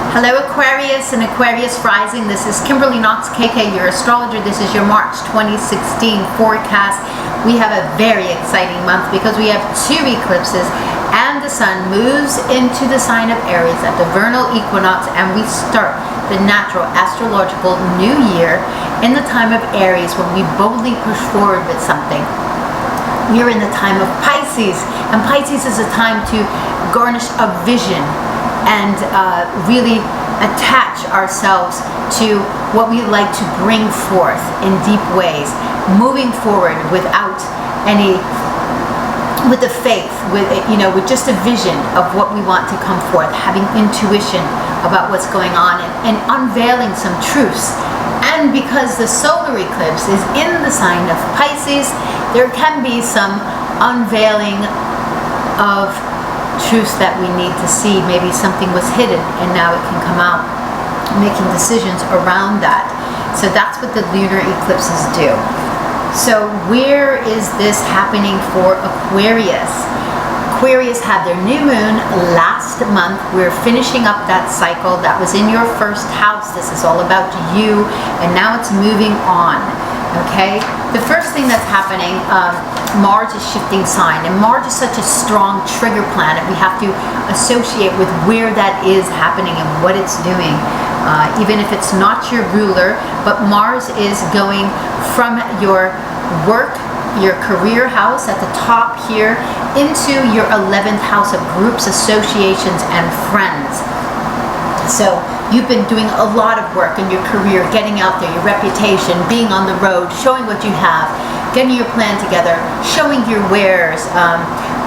Hello Aquarius and Aquarius Rising. This is Kimberly Knox, KK, your astrologer. This is your March 2016 forecast. We have a very exciting month because we have two eclipses and the sun moves into the sign of Aries at the vernal equinox, and we start the natural astrological new year in the time of Aries when we boldly push forward with something. We are in the time of Pisces, and Pisces is a time to garnish a vision and really attach ourselves to what we like to bring forth in deep ways, moving forward without any, with the faith, with just a vision of what we want to come forth, having intuition about what's going on, and unveiling some truths. And because the solar eclipse is in the sign of Pisces, there can be some unveiling of truths that we need to see. Maybe something was hidden and now it can come out, making decisions around that. So that's what the lunar eclipses do. So where is this happening for Aquarius? Aquarius had their new moon last month. We're finishing up that cycle that was in your first house. This is all about you, and now it's moving on. Okay, the first thing that's happening, Mars is shifting sign, and Mars is such a strong trigger planet. We have to associate with where that is happening and what it's doing, even if it's not your ruler. But Mars is going from your work, your career house at the top here, into your 11th house of groups, associations, and friends. So you've been doing a lot of work in your career, getting out there, your reputation, being on the road, showing what you have, getting your plan together, showing your wares,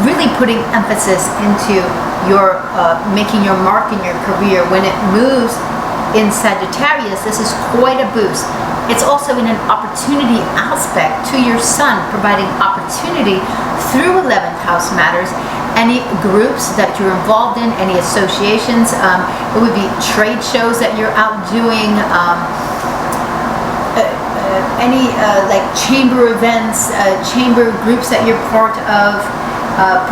really putting emphasis into your making your mark in your career. When it moves in Sagittarius, this is quite a boost. It's also in an opportunity aspect to your sun, providing opportunity through 11th house matters. Any groups that you're involved in, any associations, it would be trade shows that you're out doing, any like chamber events, chamber groups that you're part of,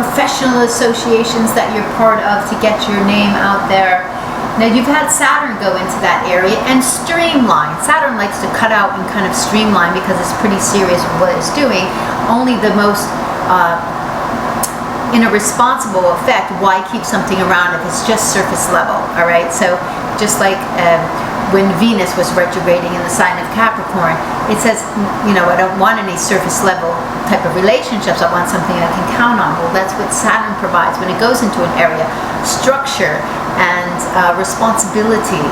professional associations that you're part of to get your name out there. Now you've had Saturn go into that area and streamline. Saturn likes to cut out and kind of streamline because it's pretty serious with what it's doing. Only the most in a responsible effect, why keep something around if it's just surface level? All right, so just like when Venus was retrograding in the sign of Capricorn, it says, I don't want any surface level type of relationships. I want something I can count on. Well, that's what Saturn provides when it goes into an area: structure and responsibility.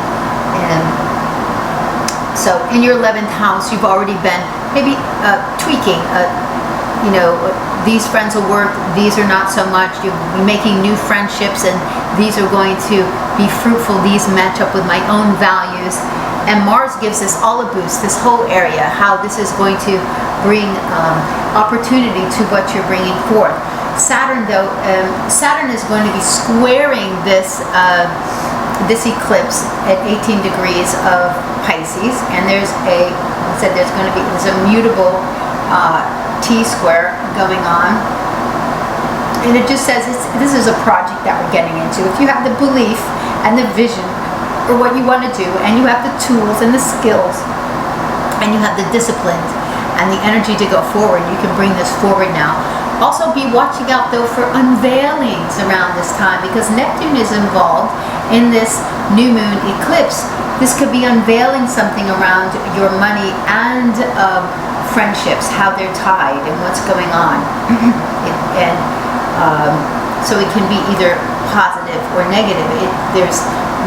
And so in your 11th house, you've already been maybe tweaking, these friends will work, these are not so much. You'll be making new friendships, and these are going to be fruitful. These match up with my own values. And Mars gives us all a boost, this whole area, how this is going to bring opportunity to what you're bringing forth. Saturn, though, Saturn is going to be squaring this this eclipse at 18 degrees of Pisces, and there's a mutable T-square going on, and it just says this is a project that we're getting into. If you have the belief and the vision for what you want to do, and you have the tools and the skills, and you have the discipline and the energy to go forward, you can bring this forward now. Also be watching out though for unveilings around this time, because Neptune is involved in this new moon eclipse. This could be unveiling something around your money and friendships, how they're tied and what's going on. So it can be either positive or negative. There's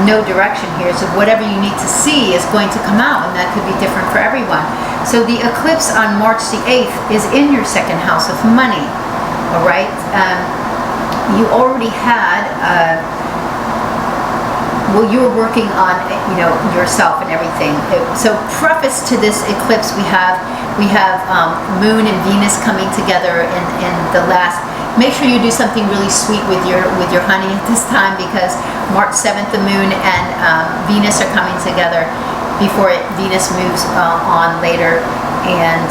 no direction here, so whatever you need to see is going to come out, and that could be different for everyone. So the eclipse on March the 8th is in your second house of money. All right, you already had you were working on yourself and everything. So preface to this eclipse, we have Moon and Venus coming together in the last. Make sure you do something really sweet with your honey at this time, because March 7th the Moon and Venus are coming together before Venus moves on later and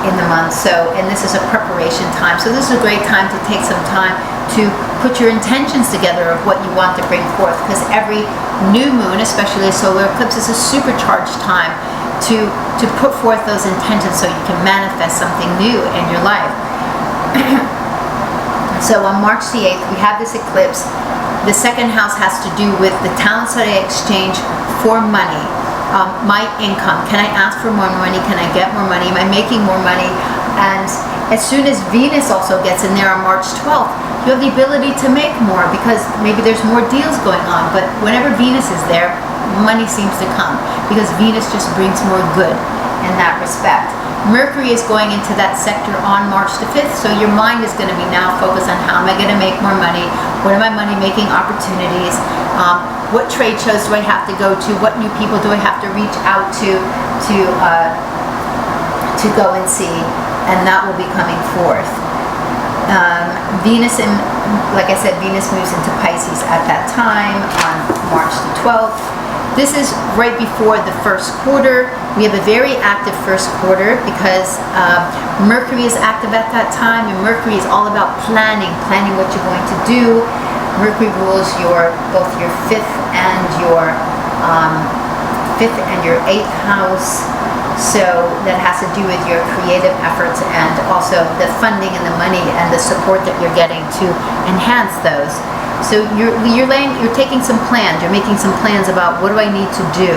in the month. So, and this is a preparation time. So this is a great time to take some time to put your intentions together of what you want to bring forth, because every new moon, especially a solar eclipse, is a supercharged time to put forth those intentions so you can manifest something new in your life. So on March the 8th, we have this eclipse. The second house has to do with the talents that I exchange for money. My income. Can I ask for more money? Can I get more money? Am I making more money? And as soon as Venus also gets in there on March 12th, you have the ability to make more, because maybe there's more deals going on. But whenever Venus is there, money seems to come, because Venus just brings more good in that respect. Mercury is going into that sector on March the 5th, so your mind is going to be now focused on how am I going to make more money, what are my money making opportunities, what trade shows do I have to go to, what new people do I have to reach out to go and see, and that will be coming forth. Venus, like I said, Venus moves into Pisces at that time on March the 12th. This is right before the first quarter. We have a very active first quarter because Mercury is active at that time, and Mercury is all about planning what you're going to do. Mercury rules both your fifth and your 8th house. So that has to do with your creative efforts and also the funding and the money and the support that you're getting to enhance those. So you're taking some plans. You're making some plans about what do I need to do.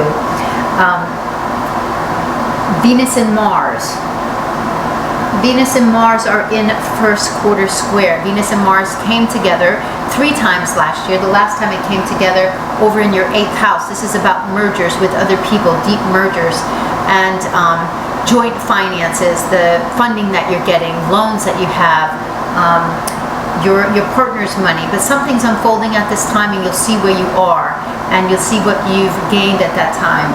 Venus and Mars. Venus and Mars are in first quarter square. Venus and Mars came together 3 times last year. The last time it came together over in your 8th house. This is about mergers with other people, deep mergers, and joint finances, the funding that you're getting, loans that you have, your partner's money. But something's unfolding at this time, and you'll see where you are, and you'll see what you've gained at that time.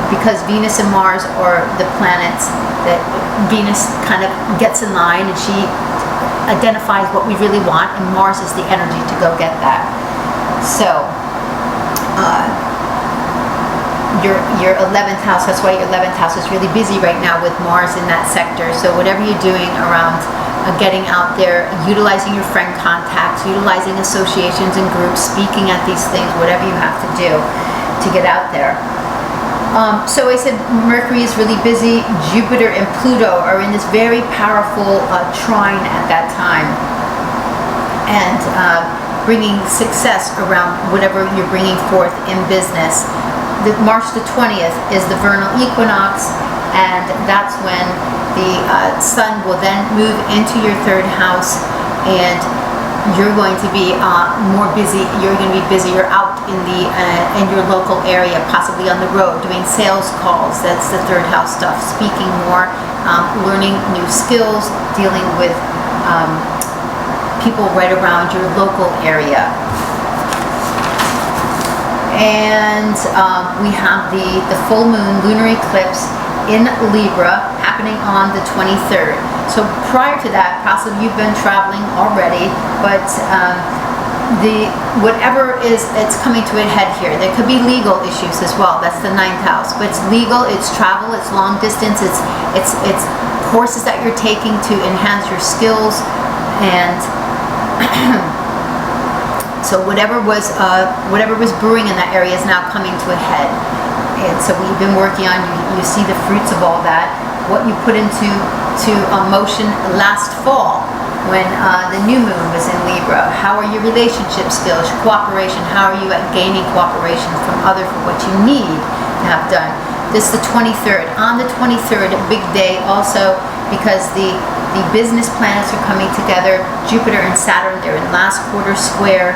Because Venus and Mars are the planets that Venus kind of gets in line, and she identifies what we really want, and Mars is the energy to go get that. So your 11th house, that's why your 11th house is really busy right now with Mars in that sector. So whatever you're doing around getting out there, utilizing your friend contacts, utilizing associations and groups, speaking at these things, whatever you have to do to get out there. So I said Mercury is really busy. Jupiter and Pluto are in this very powerful trine at that time, and bringing success around whatever you're bringing forth in business. March the 20th is the vernal equinox, and that's when the sun will then move into your 3rd house, and you're going to be more busy. You're going to be busier out in your local area, possibly on the road, doing sales calls. That's the 3rd house stuff. Speaking more, learning new skills, dealing with people right around your local area. And we have the full moon lunar eclipse in Libra happening on the 23rd. So prior to that, possibly you've been traveling already, but whatever it's coming to a head here. There could be legal issues as well. That's the 9th house, but it's legal, it's travel, it's long distance, it's courses that you're taking to enhance your skills, and so whatever was brewing in that area is now coming to a head. And so what you've been working on, you see the fruits of all that. What you put into motion last fall when the new moon was in Libra. How are your relationship skills, your cooperation? How are you at gaining cooperation from others for what you need to have done? This is the 23rd. On the 23rd, a big day also, because the business planets are coming together. Jupiter and Saturn, they're in last quarter square,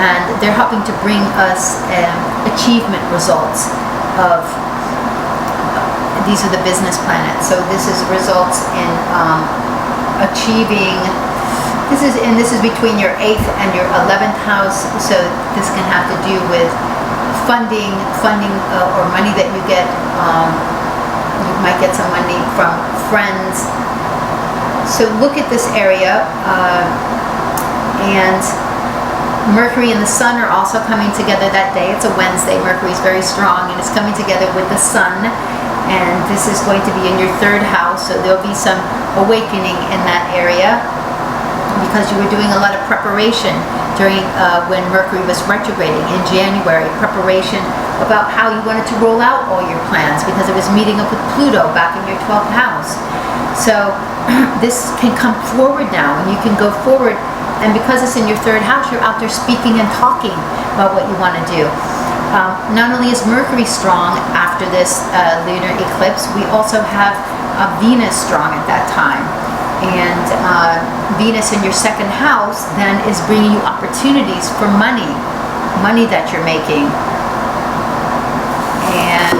and they're helping to bring us achievement results of these are the business planets. So this is results in achieving. This is between your 8th and your 11th house. So this can have to do with funding or money that you get. You might get some money from friends. So look at this area, and Mercury and the Sun are also coming together that day. It's a Wednesday. Mercury is very strong, and it's coming together with the Sun, and this is going to be in your 3rd house. So there'll be some awakening in that area because you were doing a lot of preparation. during when Mercury was retrograding in January, preparation about how you wanted to roll out all your plans, because it was meeting up with Pluto back in your 12th house. So this can come forward now, and you can go forward, and because it's in your 3rd house, you're out there speaking and talking about what you want to do. Not only is Mercury strong after this lunar eclipse, we also have Venus strong at that time. And Venus in your 2nd house then is bringing you opportunities for money that you're making. And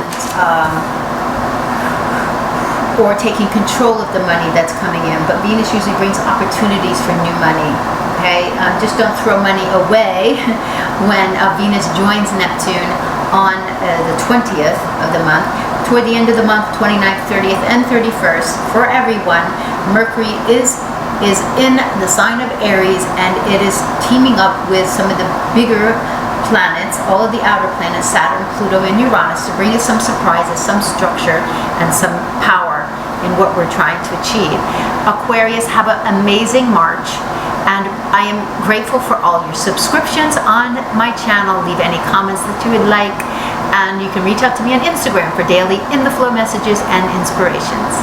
or taking control of the money that's coming in. But Venus usually brings opportunities for new money. Okay, just don't throw money away when Venus joins Neptune on the 20th of the month. Toward the end of the month, 29th, 30th, and 31st, for everyone, Mercury is in the sign of Aries, and it is teaming up with some of the bigger planets, all of the outer planets, Saturn, Pluto, and Uranus, to bring us some surprises, some structure, and some power in what we're trying to achieve. Aquarius, have an amazing March, and I am grateful for all your subscriptions on my channel. Leave any comments that you would like, and you can reach out to me on Instagram for daily in the flow messages and inspirations.